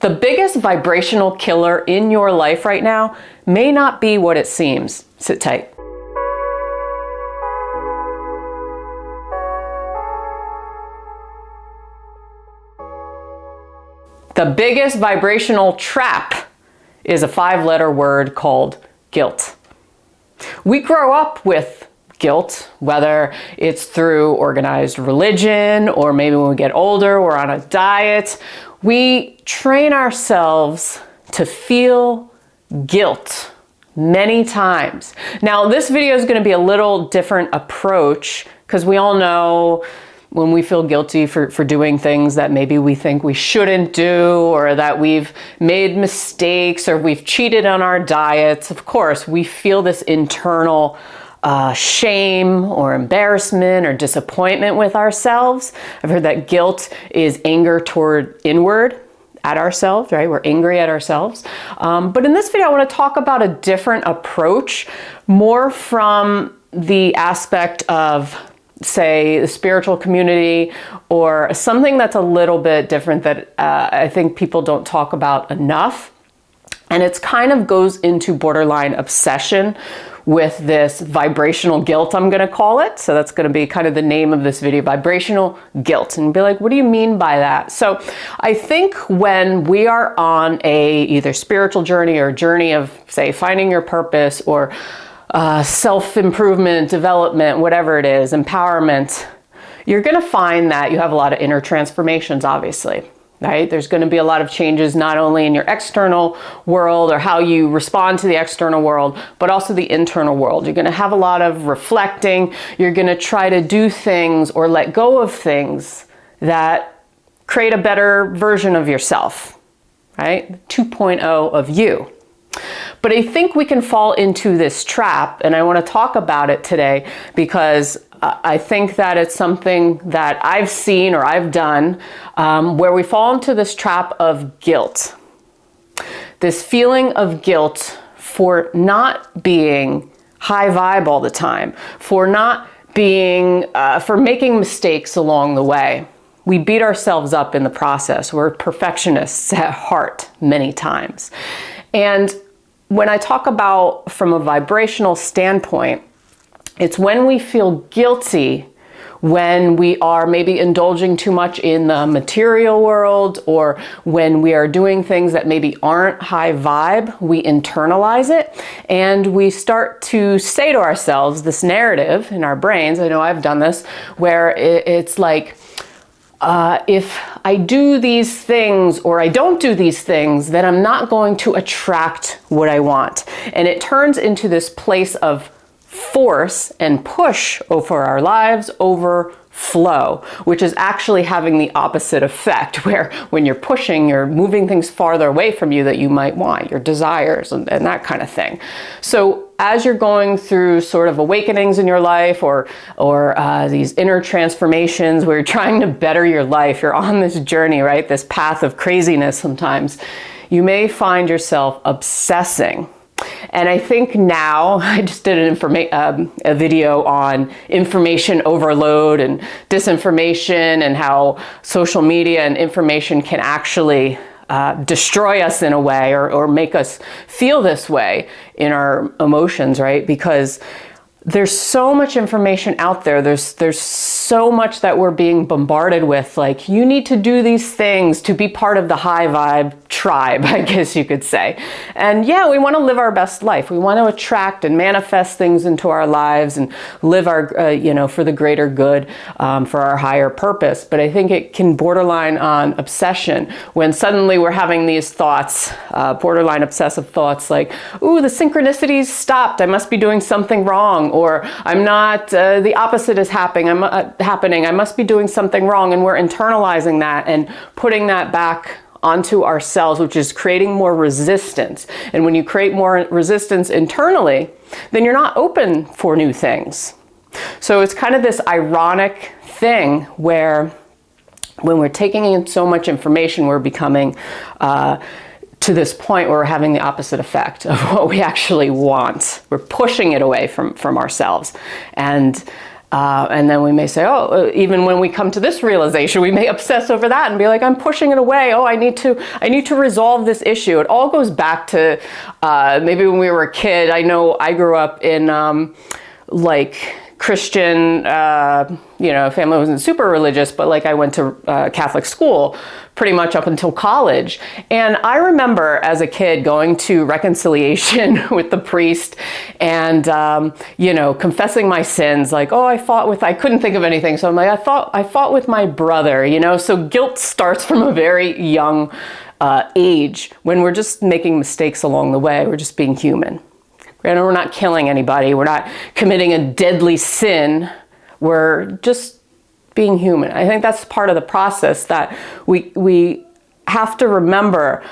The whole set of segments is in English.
The biggest vibrational killer in your life right now may not be what it seems. Sit tight. The biggest vibrational trap is a 5-letter word called guilt. We grow up with guilt, whether it's through organized religion or maybe when we get older, we're on a diet. We train ourselves to feel guilt many times. Now, this video is going to be a little different approach because we all know when we feel guilty for doing things that maybe we think we shouldn't do, or that we've made mistakes, or we've cheated on our diets. Of course, we feel this internal shame or embarrassment or disappointment with ourselves. I've heard that guilt is anger toward inward at ourselves, right? We're angry at ourselves. But in this video, I want to talk about a different approach, more from the aspect of, say, the spiritual community, or something that's a little bit different that I think people don't talk about enough. And it's kind of goes into borderline obsession with this vibrational guilt, I'm going to call it. So that's going to be kind of the name of this video, vibrational guilt. And be like, what do you mean by that? So I think when we are on a either spiritual journey or journey of, say, finding your purpose, or self-improvement, development, whatever it is, empowerment, you're going to find that you have a lot of inner transformations, obviously. Right? There's going to be a lot of changes, not only in your external world or how you respond to the external world, but also the internal world. You're going to have a lot of reflecting. You're going to try to do things or let go of things that create a better version of yourself, right? 2.0 of you. But I think we can fall into this trap, and I want to talk about it today because I think that it's something that I've seen or I've done where we fall into this trap of guilt. This feeling of guilt for not being high vibe all the time, for not being, for making mistakes along the way. We beat ourselves up in the process. We're perfectionists at heart many times. And when I talk about from a vibrational standpoint, it's when we feel guilty when we are maybe indulging too much in the material world, or when we are doing things that maybe aren't high vibe, we internalize it and we start to say to ourselves this narrative in our brains. I know I've done this, where it's like, if I do these things or I don't do these things, then I'm not going to attract what I want. And it turns into this place of force and push over our lives, over flow, which is actually having the opposite effect, where when you're pushing, you're moving things farther away from you that you might want, your desires and that kind of thing. So as you're going through sort of awakenings in your life, or these inner transformations where you're trying to better your life, you're on this journey, right? This path of craziness sometimes, you may find yourself obsessing. And I think now, I just did a video on information overload and disinformation, and how social media and information can actually destroy us in a way, or make us feel this way in our emotions, right? Because there's so much information out there. There's so much that we're being bombarded with. Like, you need to do these things to be part of the high vibe tribe, I guess you could say. And yeah, we want to live our best life. We want to attract and manifest things into our lives and live our, for the greater good, for our higher purpose. But I think it can borderline on obsession when suddenly we're having these thoughts, borderline obsessive thoughts like, ooh, the synchronicities stopped. I must be doing something wrong. Or I'm not, the opposite is happening. I must be doing something wrong. And we're internalizing that and putting that back onto ourselves, which is creating more resistance. And when you create more resistance internally, then you're not open for new things. So it's kind of this ironic thing where when we're taking in so much information, we're becoming to this point where we're having the opposite effect of what we actually want. We're pushing it away from ourselves. And And then we may say, oh, even when we come to this realization, we may obsess over that and be like, I'm pushing it away. Oh, I need to resolve this issue. It all goes back to maybe when we were a kid. I know I grew up in like Christian, family wasn't super religious, but like I went to Catholic school pretty much up until college. And I remember as a kid going to reconciliation with the priest and, confessing my sins, like, oh, I couldn't think of anything. So I'm like, I fought with my brother, so guilt starts from a very young age when we're just making mistakes along the way. We're just being human. And we're not killing anybody. We're not committing a deadly sin. We're just being human. I think that's part of the process that we have to remember,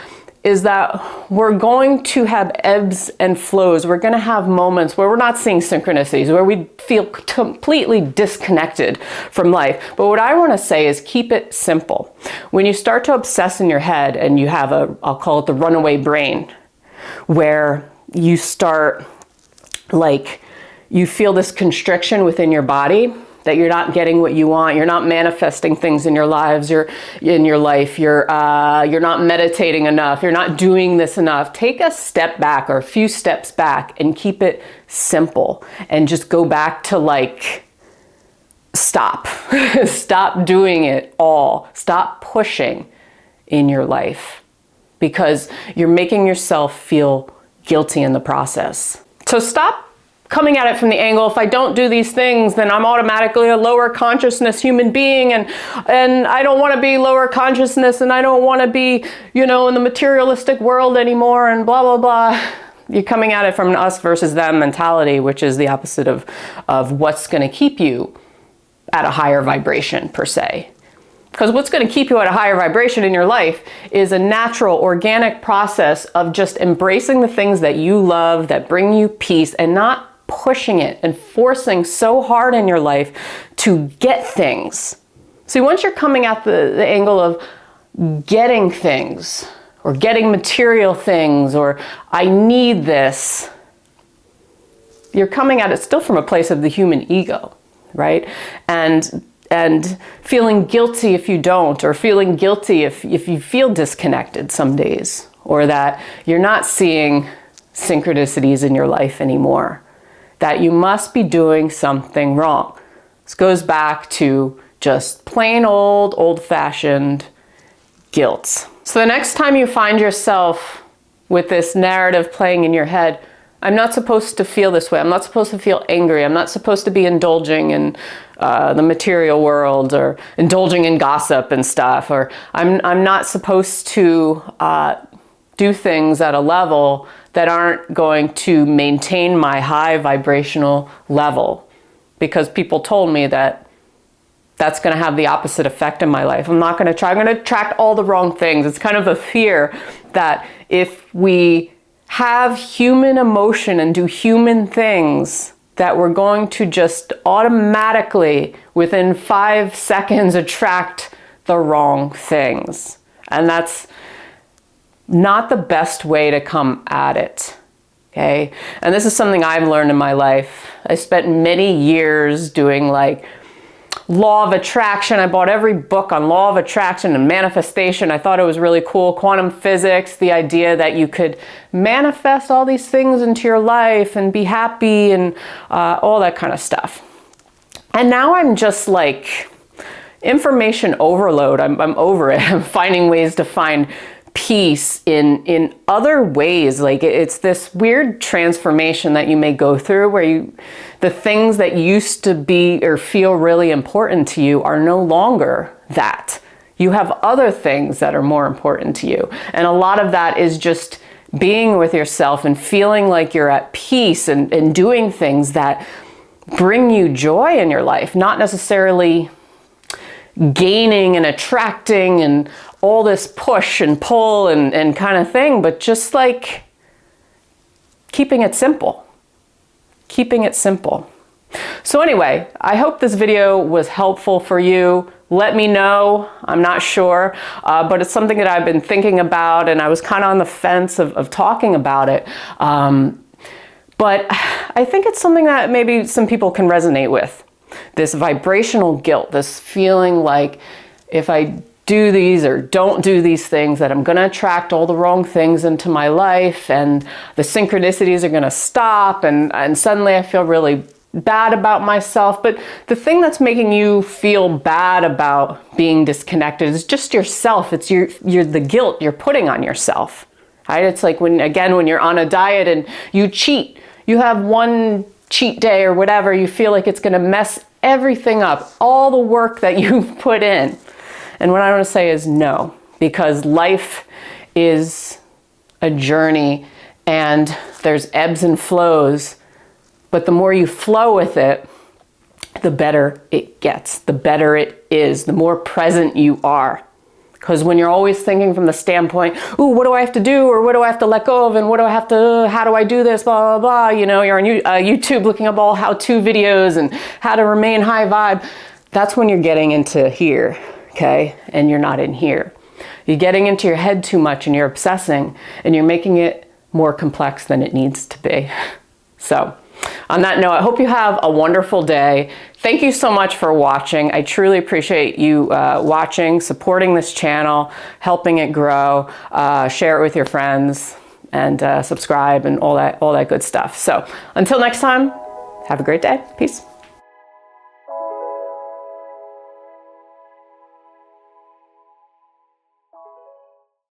is that we're going to have ebbs and flows. We're going to have moments where we're not seeing synchronicities, where we feel completely disconnected from life. But what I want to say is keep it simple. When you start to obsess in your head and you have I'll call it the runaway brain, where you start, like, you feel this constriction within your body, that you're not getting what you want, you're not manifesting things in your lives, you're not meditating enough, you're not doing this enough. Take a step back or a few steps back and keep it simple and just go back to like, stop. Stop doing it all. Stop pushing in your life because you're making yourself feel guilty in the process. So stop coming at it from the angle, if I don't do these things, then I'm automatically a lower consciousness human being, and I don't want to be lower consciousness, and I don't want to be, in the materialistic world anymore, and blah, blah, blah. You're coming at it from an us versus them mentality, which is the opposite of what's going to keep you at a higher vibration, per se. Because what's going to keep you at a higher vibration in your life is a natural, organic process of just embracing the things that you love, that bring you peace, and not pushing it and forcing so hard in your life to get things. See, once you're coming at the angle of getting things, or getting material things, or I need this, you're coming at it still from a place of the human ego, right? And feeling guilty if you don't, or feeling guilty if you feel disconnected some days, or that you're not seeing synchronicities in your life anymore, that you must be doing something wrong. This goes back to just plain old-fashioned guilt. So the next time you find yourself with this narrative playing in your head, I'm not supposed to feel this way. I'm not supposed to feel angry. I'm not supposed to be indulging in the material world, or indulging in gossip and stuff, or I'm not supposed to do things at a level that aren't going to maintain my high vibrational level, because people told me that that's going to have the opposite effect in my life. I'm not going to try. I'm going to attract all the wrong things. It's kind of a fear that if we have human emotion and do human things, that we're going to just automatically, within 5 seconds, attract the wrong things. And that's not the best way to come at it, okay? And this is something I've learned in my life. I spent many years doing like law of attraction. I bought every book on law of attraction and manifestation. I thought it was really cool. Quantum physics, the idea that you could manifest all these things into your life and be happy and all that kind of stuff. And now I'm just like information overload. I'm over it. I'm finding ways to find peace in other ways. Like it's this weird transformation that you may go through where the things that used to be or feel really important to you are no longer that. You have other things that are more important to you. And a lot of that is just being with yourself and feeling like you're at peace and doing things that bring you joy in your life, not necessarily gaining and attracting and all this push and pull and kind of thing, but just like keeping it simple. Keeping it simple. So anyway, I hope this video was helpful for you. Let me know. I'm not sure, but it's something that I've been thinking about, and I was kind of on the fence of talking about it. But I think it's something that maybe some people can resonate with. This vibrational guilt, this feeling like if I do these or don't do these things, that I'm going to attract all the wrong things into my life, and the synchronicities are going to stop, and suddenly I feel really bad about myself. But the thing that's making you feel bad about being disconnected is just yourself. It's the guilt you're putting on yourself, right? It's like when you're on a diet and you cheat, you have one cheat day or whatever, you feel like it's going to mess everything up, all the work that you've put in. And what I want to say is no, because life is a journey and there's ebbs and flows, but the more you flow with it, the better it gets, the better it is, the more present you are. Because when you're always thinking from the standpoint, ooh, what do I have to do? Or what do I have to let go of? And what do I have to, how do I do this? Blah, blah, blah. You know, you're on YouTube looking up all how-to videos and how to remain high vibe. That's when you're getting into here, okay? And you're not in here. You're getting into your head too much and you're obsessing and you're making it more complex than it needs to be. So on that note, I hope you have a wonderful day. Thank you so much for watching. I truly appreciate you watching, supporting this channel, helping it grow, share it with your friends, and subscribe and all that good stuff. So until next time, have a great day. Peace.